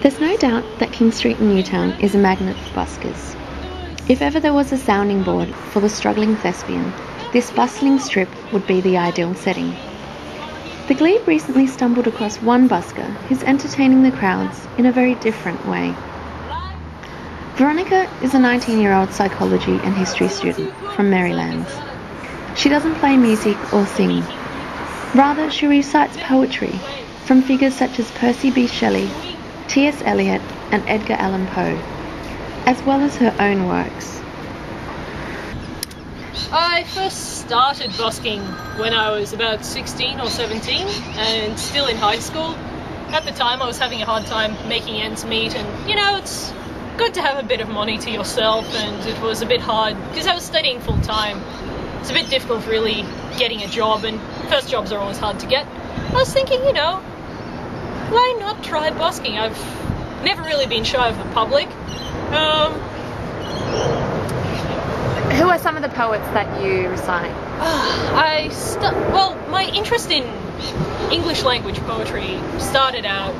There's no doubt that King Street in Newtown is a magnet for buskers. If ever there was a sounding board for the struggling thespian, this bustling strip would be the ideal setting. The Glebe recently stumbled across one busker who's entertaining the crowds in a very different way. Veronica is a 19-year-old psychology and history student from Maryland. She doesn't play music or sing. Rather, she recites poetry from figures such as Percy B. Shelley, T.S. Eliot and Edgar Allan Poe, as well as her own works. I first started busking when I was about 16 or 17 and still in high school. At the time I was having a hard time making ends meet, and you know, it's good to have a bit of money to yourself, and it was a bit hard because I was studying full time. It's a bit difficult really getting a job, and first jobs are always hard to get. I was thinking, you know, why not try busking? I've never really been shy of the public. Who are some of the poets that you recite? Well, my interest in English language poetry started out,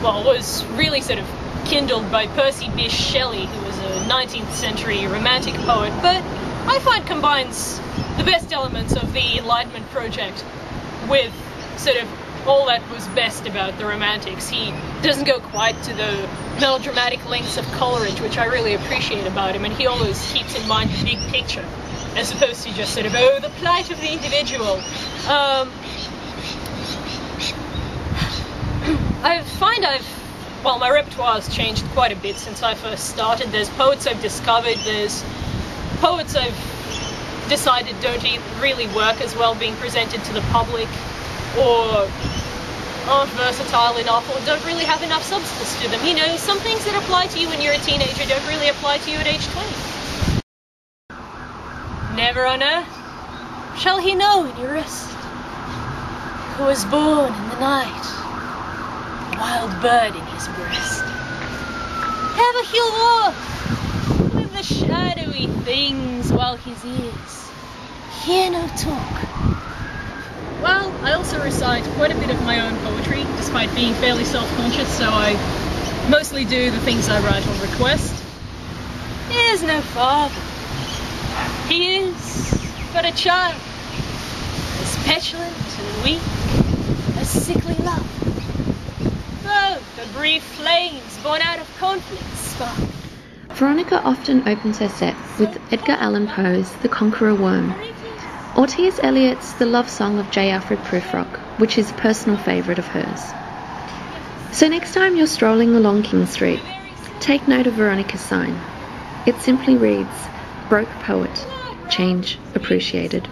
was really sort of kindled by Percy Bysshe Shelley, who was a 19th century romantic poet, but I find combines the best elements of the Enlightenment project with sort of all that was best about the Romantics. He doesn't go quite to the melodramatic lengths of Coleridge, which I really appreciate about him, and he always keeps in mind the big picture, as opposed to just sort of, oh, the plight of the individual. My repertoire has changed quite a bit since I first started. There's poets I've discovered, there's poets I've decided don't really work as well being presented to the public, or aren't versatile enough, or don't really have enough substance to them. You know, some things that apply to you when you're a teenager don't really apply to you at age 20. Never on earth shall he know any rest, who was born in the night, a wild bird in his breast. Ever he'll walk with the shadowy things, while his ears hear no talk. Well, I also recite quite a bit of my own poetry, despite being fairly self-conscious, so I mostly do the things I write on request. He is no father. He is but a child, as petulant and weak as sickly love. Both are brief flames born out of conflict spark. Veronica often opens her set with Edgar Allan Poe's The Conqueror Worm, or T.S. Eliot's The Love Song of J. Alfred Prufrock, which is a personal favourite of hers. So next time you're strolling along King Street, take note of Veronica's sign. It simply reads, "Broke Poet, Change Appreciated."